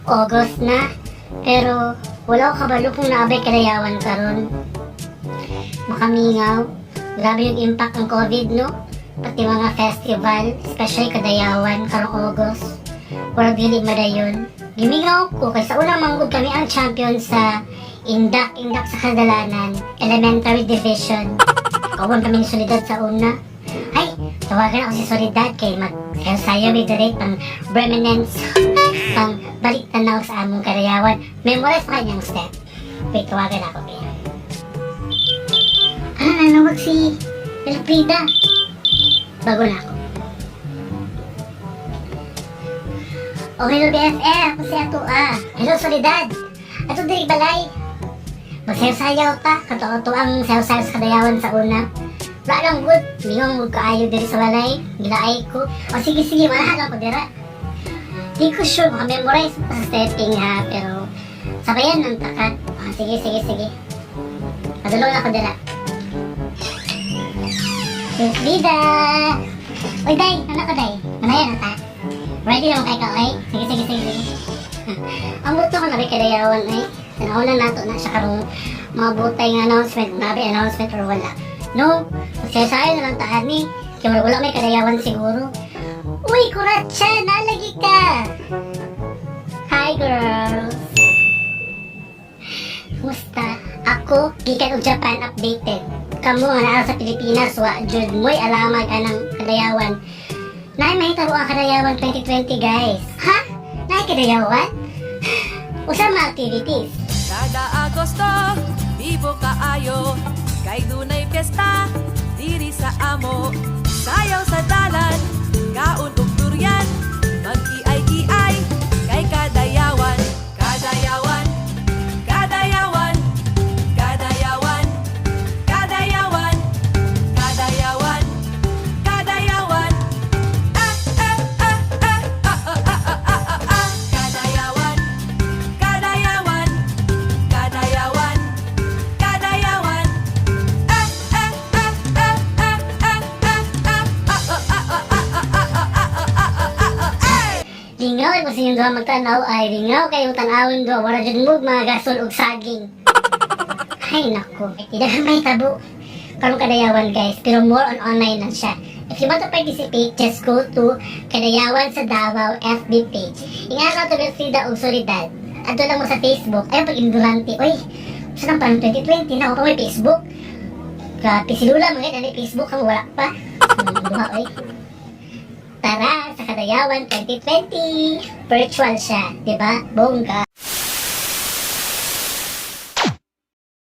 August na. Pero wala ko kabalo kung naabay kadayawan karon. Makamingaw. Grabe yung impact ng COVID, no? Pati mga festival, especially kadayawan karong August. Wala dili madayon. Gimingaw ko kay sa unang manggod kami ang champion sa Indak sa Kadalanan, Elementary Division. Kawan kami ni Solidad sa una. Ay, tawagan ako si Solidad kay mag-sayo may direct pang Bremenence, pang balik tanaw sa among kadayawan. Memorize pa kanyang step. Wait, tawagan ako kaya. Nanawag si Elfrida. Bago na ako. Oh, hello BFF, kasi ato Hello Solidad. Ato diri balay. Magsayaw-sayaw ta, kato-ato ang sayaw-sayaw sa kadayawan sa una. Wala lang good, mingong magkaayo diri sa balay, gilaay ko. O sige, manahan ako dira. Di ko sure memorize pa sa stepping ha, pero sabayan ng takat. O, sige. Padulong ako dira. Frida! Uy, Day! Ano ka, Day? Manayan na ta? Ready naman kay ka, ay? Sige. Ang buto ko na rin kadayawan, ay. Sinahulan nato na siya karong mga butay ng announcement, nabi announcement or wala. No, magsasayo na lang taan ni. Kaya wala may kadayawan siguro. Uy, Kuratsa! Nalagi ka! Hi, girls! Kumusta? Ako, gikan og Japan updated. Kamu nga naa sa Pilipinas, wa jud mo'y alamag anang kadayawan. Nay, may taro ang kadayawan 2020, guys. Ha? Nay, kadayawan? Usa mga activities. Kada Agosto, bibo kaayo, kay dunay piyesta, diri sa amo, sayaw sa dalan, kaon ug durian, mag-iay-iay, kay kadayawan, kadayawan, kadayawan, kadayawan, kadayawan, kadayawan, kadayawan, kadayawan, kadayawan, kadayawan, kadayawan, Lingaw ay kasi yung duha magtanaw ay lingaw kayong tanawin duha wala dyan mo mga gasol ug saging. Ay nako, tidak may tabo karong kadayawan guys, pero more on online lang siya. If you want to participate, just go to Kadayawan sa Davao FB page. Ingaka to Frida og Solidad. Adto lang mo sa Facebook. Ay pag-indulante. Uy, saan pa 2020 na ako pa may Facebook. Grabe, si Lula mga ganyan Facebook ang wala pa. Duha, uy. Tara sa Kadayawan 2020. Virtual siya, di ba? Bongga.